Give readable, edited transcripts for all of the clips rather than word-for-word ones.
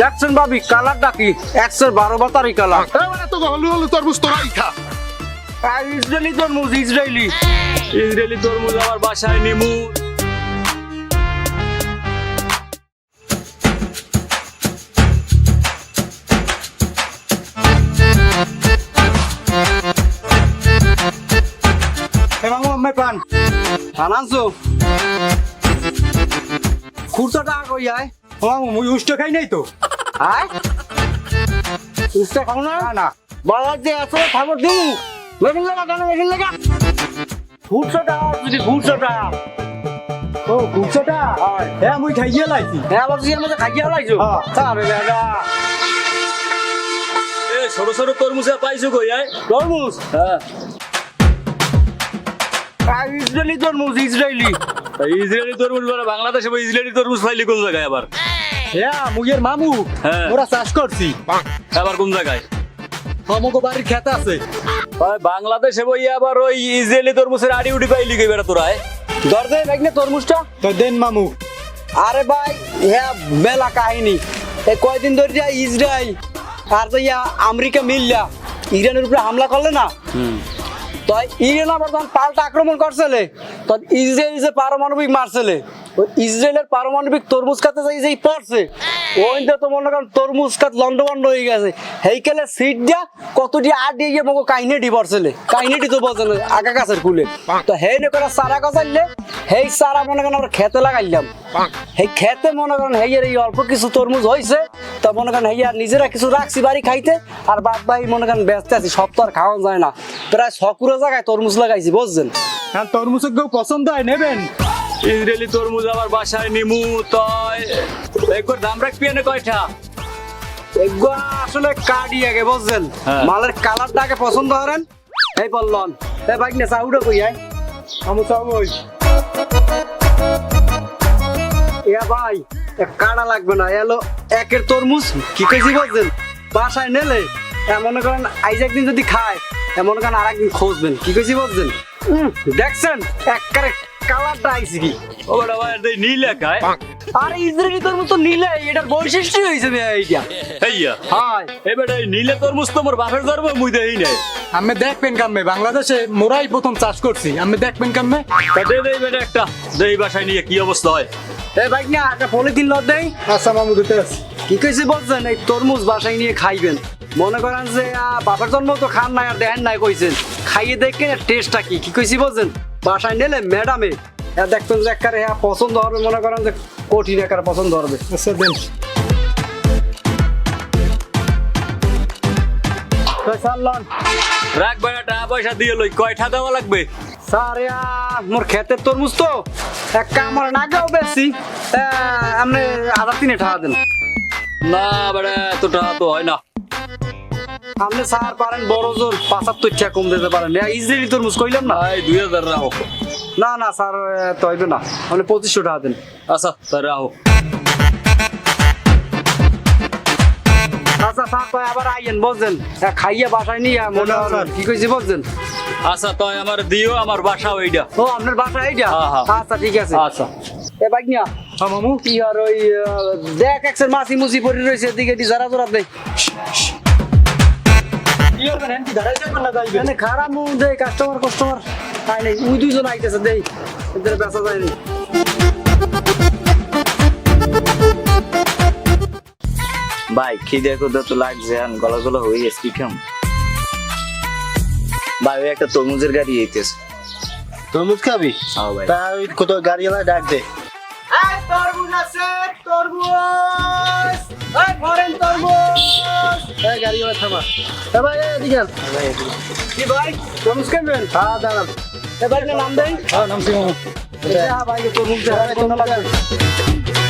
দেখছেন ভাবি কালারটা কি 112 বাতারি কালার। মানে তো হলু হলু তরমুজ তোরাই খা। আর ইসরায়েলি তরমুজ ইসরায়েলি তরমুজ আমার বাসায় নিমু। মামু আমি পান আনছো খুরসা টাকা কই যায়? মামু মুই উষ্ট খাই নাই তো। আয় উস্তা খাও না না বাজার যে আছে খবর দিই মেশিন লাগা কেন মেশিন লাগা খুরসা টাকা যদি খুরসা টাকা ও গুছটা হ্যাঁ মুই খাইয়ে লাইছি। হ্যাঁ বাবুজি আমাদের খাইয়া লাইছো হ্যাঁ। আরে দাদা এ ছোট ছোট তরমুজে পাইছো কই আয়? তরমুজ হ্যাঁ আর ইসরায়েলি তরমুজ ইসরায়েলি ইসরায়েলি তরমুজ বলে বাংলাদেশে ইসরায়েলি তরমুজ পাইলি কোন জায়গায় আবার? হ্যাঁ মুইয়ের মামু হ্যাঁ। ওরা চাষ করছি। আবার কোন জায়গায়? আমাকে বাড়ির খেত আছে। ওই বাংলাদেশে বই আবার ওই ইসরায়েলি তরমুজের আড়ি উঠি পাইলি কই বেটা তোরা? দরজে ব্যাগনে তরমুজটা তো দেন মামু। আরে ভাই হ্যাঁ মেলা কাহিনী এই কয়দিন ধরে যা ইসরায়েল আর তো ইয়া আমেরিকা মিললা ইরানের উপরে হামলা করলে না তো ইরান আবার তখন পাল্টা আক্রমণ করছিলে তখন ইসরায়েল যে পারমাণবিক মারছিলে ওই ইসরায়েলের পারমাণবিক তরমুজ খাতে যাই যেই পড়ছে ওইটা তো মনে করেন তরমুজ খাত লন্ডভন্ড হয়ে গেছে হেইকেলে সিট দিয়া কতটি আট দিয়ে গিয়ে মগো কাহিনীটি পড়ছিলে কাহিনীটি তো বোঝেন আগা গাছের কুলে তো হেই নে করে সারা গজাইলে হেই সারা মনে করেন আমরা খেতে লাগাইলাম হেই খেতে মনে করেন হেইয়ের এই অল্প কিছু তরমুজ হয়েছে তা মনে করেন হেইয়ার নিজেরা কিছু রাখছি বাড়ি খাইতে আর বাদ বাই মনে করেন ব্যস্ত আছি সব তো আর খাওয়া যায় না প্রায় 100 জায়গায় তরমুজ লাগাইছি বুঝছেন হ্যাঁ তরমুজের কেউ পছন্দ হয় নেবেন? ইসরায়েলি তরমুজ আমার বাসায় নিমু তয় একবার দাম রাখবি না কয়টা? এগুলো আসলে কার্ডই আগে বুঝছেন হ্যাঁ। মালের কালারটা আগে পছন্দ করেন এই বললন এই বাইক নে চাউডা কই আয় মামু চাও ওই ইয়া ভাই কাটা লাগবে না এলো একের তরমুজ কি কইছি বুঝছেন বাসায় নেলে মনে করেন আইজ একদিন যদি খায় মনে করেন আর একদিন খুঁজবেন কি কইছি বুঝছেন দেখছেন একবারে কালারটা আইছে কি ও বেটা ভাই এই নীলে খায়। আর ইসরায়েলি তরমুজ তো নিলে এটার বৈশিষ্ট্য হইছে এইটা হেইয়া হাই এই বেটা এই নীলে তরমুজ তো মোর বাপের ধর্ম মুই দেই নাই। আমি দেখবেন কামে বাংলাদেশে মোরাই প্রথম চাষ করছি আমি দেখবেন কামে। তা দে দেই বেটা একটা দেই বাসায় নিয়ে কি অবস্থা হয়? এই বাইক না একটা পলিথিন লদ দেই আচ্ছা মামু দিতে আছে। কি কইছি বলছেন এই তরমুজ বাসায় নিয়ে খাইবেন মনে করেন যে বাবার জন্ম তো খান নাই আর দেখেন নাই কইছেন খাইয়ে দেখেন টেস্টটা কি কি কইছি বলছেন বাসায় নিলে ম্যাডামে দেখতেন যে একবারে পছন্দ হবে মনে করেন যে কঠিন একার পছন্দ হবে আচ্ছা দেন। সারলন রাখ বেটা টাকা পয়সা দিয়ে লই কয়টা দেওয়া লাগবে? স্যার মোর ক্ষেতের তরমুজ তো এক কামড় নাগাও বেশি আপনি আধা তিনে টাকা দেন না বেটা এত টাকা তো হয় না। আপনি স্যার পারেন বড় জোর 75 টাকা কম দিতে পারেন ইসরায়েলি তরমুজ কইলাম না এই 2000 রাখো। না না স্যার তো হইবে না আপনি 2500 টাকা দেন আচ্ছা তাই রাখো। আচ্ছা স্যার তো আবার আইয়েন বুঝছেন খাইয়া বাসায় নিয়ে মনে হয় কি কইছি বুঝছেন আচ্ছা তাই আমার দিও আমার বাসা ওইটা। ও আপনার বাসা এইটা হ্যাঁ, হ্যাঁ। আচ্ছা ঠিক আছে আচ্ছা এ বাইক নিয়া হ্যাঁ মামু কি আর ওই দেখ একসের মাছি মুছি পড়ে রয়েছে এদিকে এটি যারা জোরা দেয় কি করবেন কি দাঁড়াই যাবেন না যাইবেন? এখানে খারাপ মুখ দেয় কাস্টমার আই নাই ওই দুইজন আইতেছে দেই এদের বেচা যায়নি ভাই খিদে খুদে তো লাগছে আর গলা গলা হয়ে গেছে কি খাম ভাই ওই একটা তরমুজের গাড়ি এইতেছে। তরমুজ খাবি? হ্যাঁ ভাই তা ওই কত গাড়িওয়ালা ডাক দে। তরমুজ আছে তরমুজ এই ফরেন তরমুজ এই গাড়িওয়ালা থামা। এ ভাই এদিকে আন। কি ভাই তরমুজ খাবেন হ্যাঁ দাঁড়ান। এ ভাই নাম দেই হ্যাঁ নামছি মামু। হ্যাঁ ভাই তরমুজ কোনটা লাগবে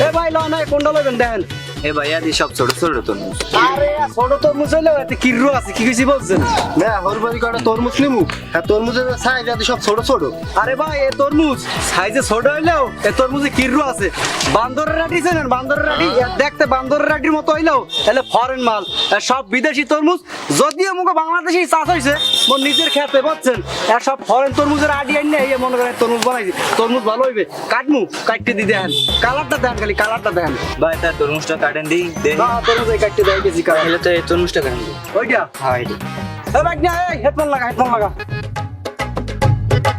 এ ভাই লন এই কোনটা লবেন দেখেন এ ভাইয়া দি সব ছোট ছোট তরমুজ। আরে ছোট তরমুজ হইলেও এতে কিরু আছে কি কইছি বলছেন না হরবারি কটা তরমুজ নিমু। হ্যাঁ তরমুজের সাইজ আছে সব ছোট ছোট। আরে ভাই এ তরমুজ সাইজে ছোট হইলেও এ তরমুজে কিরু আছে বান্দরের রাটি চেনেন বান্দরের রাটি দেখতে বান্দরের রাটির মতো হইলেও এলে ফরেন মাল সব বিদেশি তরমুজ যদিও মুখে বাংলাদেশি চাষ হয়েছে মোর নিজের খেতে বুঝছেন আর সব ফরেন তরমুজের আডি আইনে এই মনে করেন তরমুজ বানাইছি তরমুজ ভালো হইবে কাটমু কাটতে দি দেখেন কালারটা দেখেন খালি কালারটা দেখেন ভাই তার তরমুজটা কাটেন দি দে না তরমুজ এই কাটতে দেয় গেছি কারণ তাহলে তো এই তরমুজটা কাটেন দি ওইটা হ্যাঁ এটা এ ভাই না এই হেডফোন লাগা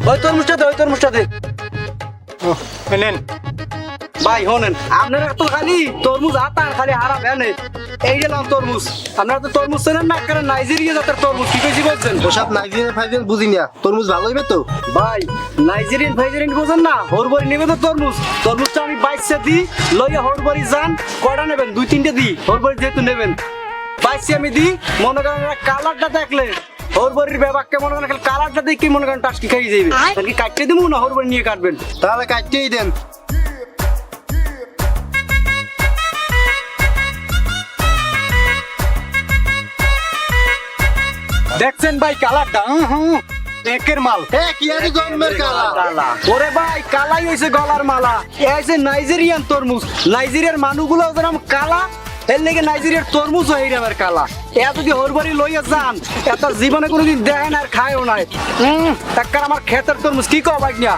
ওই তরমুজটা দে নেন ভাই হনেন আপনারা তো খালি তরমুজ আতার খালি হারা ভ্যানে এই গেলাম তরমুজ আপনারা তো তরমুজ চেনেন না কারণ নাইজেরিয়া জাতের তরমুজ কি কইছি বলছেন ওসব নাইজেরিয়ান ফাইজেরিয়ান বুঝি না তরমুজ ভালো হইবে তো ভাই নাইজেরিয়ান ফাইজেরিয়ান বোঝেন না হরবরি নেবে তো তরমুজটা আমি 22 দিই লইয়া হরবরি যান কয়টা নেবেন 2-3টে দিই হরবরি যেহেতু নেবেন 22 আমি দিই মনে করেন কালারটা দেখলে হরবরির ব্যাপারকে মনে করেন কালারটা দেখে মনে করেন টাস্কি খাই যাইবে তাহলে কি কাটতে দেবো না হরবরি নিয়ে কাটবেন তাহলে কাটতেই দেন দেখছেন ভাই কালারটা একের মাল কি আদি গমের কালা ওরে ভাই কালাই হইছে গলার মালা এ হইছে নাইজেরিয়ান তরমুজ নাইজেরিয়ার মানুষগুলো যেরকম কালা এর লেগে নাইজেরিয়ার তরমুজ হয়ে যাবে কালা এ যদি হরবারি লইয়া যান এত জীবনে কোনোদিন দেখেন আর খায়ও নাই টাক্কার আমার ক্ষেতের তরমুজ কি কও ভাই না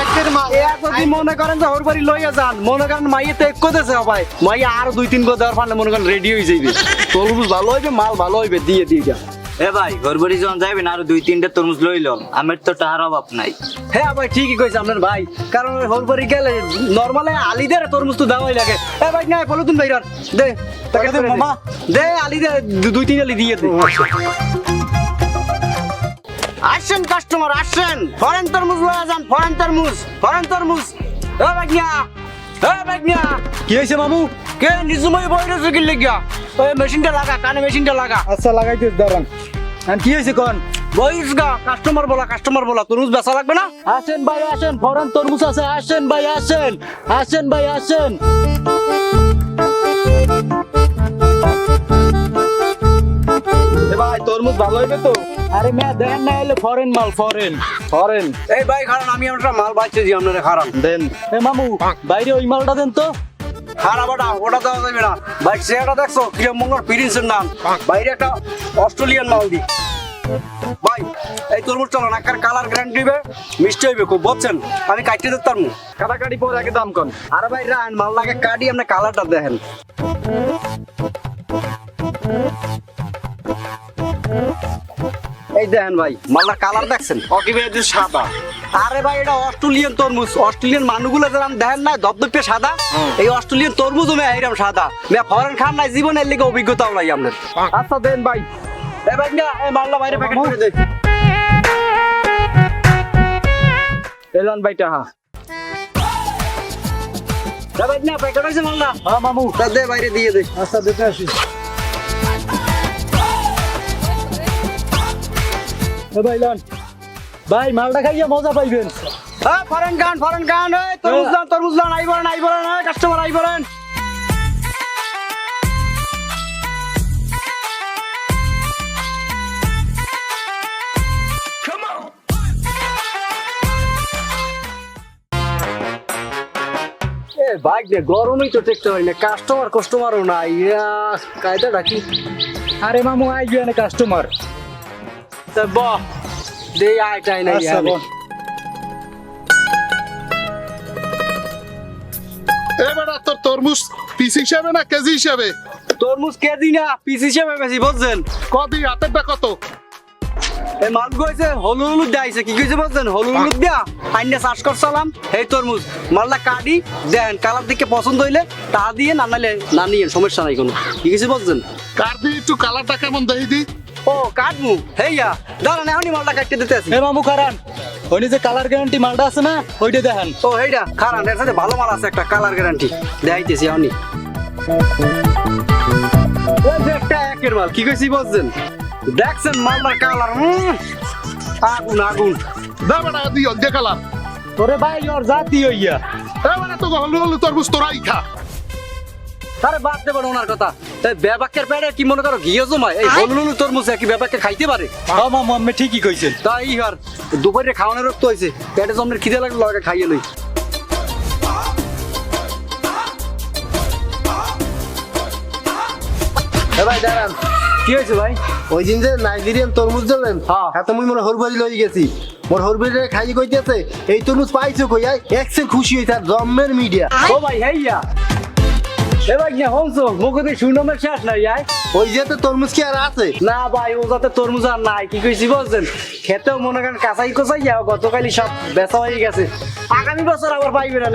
একের মাল এ যদি মনে করেন যে হরবারি লইয়া যান মনে করেন মাইয়ে তো এক কোদেছে ভাই মাইয়া আরো 2-3 গো দেওয়ার পারলে মনে করেন রেডি হয়ে যাইবে তরমুজ ভালো হইবে মাল ভালো হইবে দিয়ে যা এ ভাই ঘরবাড়ি যখন যাবেন আরো 2-3টা তরমুজ লইলাম আমার তো টাকার অভাব নাই হ্যাঁ ভাই ঠিকই কইছে আপনার ভাই কারণ ওই হরবরি গেলে নরমালে আলিদের তরমুজ তো দাওয়াই লাগে এ ভাই না বলুন ভাই দে তাকে দে মামা দে আলিদের 2-3 আলি দিয়ে দে আসেন কাস্টমার আসেন ফরেন তরমুজ লয়া যান ফরেন তরমুজ এ ভাই না কি হয়েছে মামু কে নিজুময় বইরেছে কি লাগিয়া ওই মেশিনটা লাগা কানে মেশিনটা লাগা আচ্ছা লাগাইতে দাঁড়ান আর কি হয়েছে কোন বইস গা কাস্টমার বলা তরমুজ বেচা লাগবে না আসেন ভাই আসেন ফরেন তরমুজ আছে আসেন ভাই আসেন এ ভাই তরমুজ ভালো হইবে তো আরে মেয়া দেন না এলে ফরেন মাল ফরেন এই ভাই কারণ আমি একটা মাল বাচ্চা দিই আপনারা খারাপ দেন এ মামু বাইরে ওই মালটা দেন তো খারাপ ওটা দেওয়া যাবে না ভাই সেটা দেখছো কিরম মঙ্গল প্রিন্সের নাম বাইরে একটা অস্ট্রেলিয়ান মাল দি ভাই এই তরমুজ চলো নাকার কালার গ্যারান্টি দিবে মিষ্টি হইবে খুব বুঝছেন আমি কাটতে দিতাম না কাটাকাটি পরে আগে দাম কন আরে ভাই রান মাল লাগে কাটি আপনি কালারটা দেখেন এই দেখেন ভাই মালটা কালার দেখছেন অকিবেদি সাদা আরে ভাই এটা অস্ট্রেলিয়ান তরমুজ অস্ট্রেলিয়ান মানুষগুলো যেরকম দেখেন না ধপধপে সাদা এই অস্ট্রেলিয়ান তরমুজও মেয়ে এরকম সাদা মেয়ে ফরেন খান নাই জীবনের লিগে অভিজ্ঞতাও নাই আপনার আচ্ছা দেন ভাই এই ভাই না এই মালটা বাইরে প্যাকেট করে দে এলান ভাইটা হ্যাঁ এই ভাই না প্যাকেট হইছে মালটা হ্যাঁ মামু তা দে বাইরে দিয়ে দে আচ্ছা দিতে আসি এ ভাই লন ভাই মালটা খাইয়া মজা পাইবেন হ্যাঁ ফরেন গান এই তরমুজ দান আই বলেন কাস্টমার আই বলেন বাইক নে গরমই তো টেকতে পারি না কাস্টমারও নাই কায়দা ডাকি আরে মামু আইবে না কাস্টমার বাহ দে আইটাই নাই আচ্ছা বল এবারে তোর তরমুজ পিস হিসাবে না কেজি হিসাবে তরমুজ কেজি না পিস হিসেবে বেশি বুঝছেন কদি হাতেরটা কত এই মাল কইছে হলুদ দাইছে কি কইছে বুঝছেন হলুদ দিয়া আইনা চাষ করছালাম এই তরমুজ মালটা কাটি দেন কালার দিকে পছন্দ হইলে তা দিয়ে না নালে না নিয়ে সমস্যা নাই কোনো কি কইছে বুঝছেন কার দি একটু কালারটা কেমন দেখি দি ও কাটমু হেইয়া দাঁড়ান এখনই মালটা কাটতে দিতে আছি এ মামু কারান ওই যে কালার গ্যারান্টি মালটা আছে না ওইটা দেখেন ও হেইডা খারান এর সাথে ভালো মাল আছে একটা কালার গ্যারান্টি দেখাইতেছি এখনই ওই যে একটা একের মাল কি কইছি বুঝছেন দেখছেন মালটার কালার আগুন দাবাটা দি অলদে কালার তোরে ভাই ওর জাতি হইয়া এবারে তো হলু হলু তরমুজ তোরাই খা আরে বাদ দেবেন ওনার কথা তাই বেবাকের পেটে কি মনে করো ঘিয়ে জমায় এই হলুলু তরমুজ কি বেবাকে খাইতে পারে হ্যাঁ মামু আমি ঠিকই কইছেন তাই আর দুপুরে খাওয়ানোর রক্ত হয়েছে পেটে জমের খিদে লাগলো আগে খাইয়ে লই ভাই দাঁড়ান কি হয়েছে ভাই ওই দিন যে নাইজেরিয়ান তরমুজ দিলেন হ্যাঁ। হ্যাঁ মুই মনে হরবারি লই গেছি মোর হরবারি খাই কইতেছে এই তরমুজ পাইছো কই একসে খুশি হইছে আর জম্মের মিডিয়া ও ভাই হেইয়া এ ভাই না হনছো মুখে শুনমের শেষ নাই আয় ওই যে তো তরমুজ কি আর আছে? না ভাই ও যাতে তরমুজ আর নাই কি কইছি বলছেন খেতেও মনে করেন কাঁচাই কোচাই যাও গতকালই সব বেচা হয়ে গেছে আগামী বছর আবার পাইবে না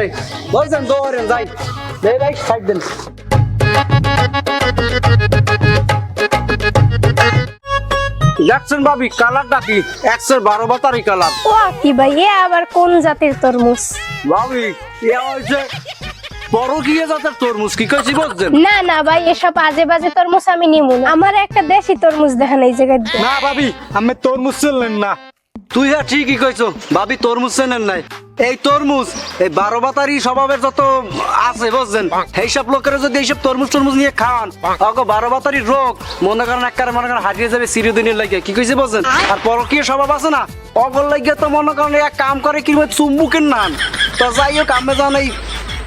বলছেন দৌড়েন যাই এই ভাই সাইড দেন দেখছেন ভাবি কালারটা কি 112 বাতারি কালার ও কি ভাই এ আবার কোন জাতের তরমুজ? ভাবি এ হচ্ছে বড় কি জাতের তরমুজ কি কইছি বলছেন না না ভাই এসব আজে বাজে তরমুজ আমি নিমু না। আমার একটা দেশি তরমুজ দেখান এই জায়গায় দিয়ে। না ভাবি আমি তরমুজ চললেন না। তুই হ্যাঁ ঠিকই কইছো ভাবি তরমুজ চেনেন নাই এই তরমুজ এই 12 বাতারি স্বভাবের যত আছে বুঝছেন এইসব লোকেরা যদি এইসব তরমুজ নিয়ে খান অগো 12 বাতারি রোগ মনে করেন একবারে মনে করেন হারিয়ে যাবে চিরদিনের লাগে কি কইছে বুঝছেন আর পরকীয় স্বভাব আছে না অগর লাগে তো মনে করেন এক কাম করে কি চুম্বুকের নাম তো যাই হোক আমি জান এই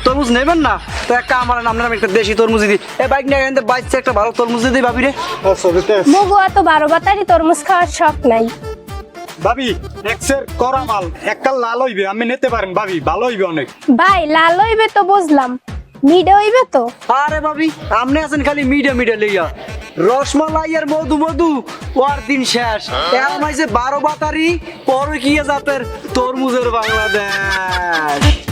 তরমুজ নেবেন না তো একটা আমার নাম একটা দেশি তরমুজ দিই এই বাইক নিয়ে এখান বাইচ্ছে একটা ভালো তরমুজ দিই ভাবি রে মুগো এত 12 বাতারি তরমুজ খাওয়ার শখ নাই। ভাবি এক্সের করা মাল একটা লাল হইবে আমি নিতে পারেন ভাবি ভালো হইবে অনেক। ভাই লাল হইবে তো বুঝলাম, মিডে হইবে তো? আরে ভাবি আপনি আছেন খালি মিডিয়া লইয়া রসমালাই আর মধু ওর দিন শেষ এখন হয়েছে 12 বাতারি পরে কি জাতের তরমুজের বাংলাদেশ।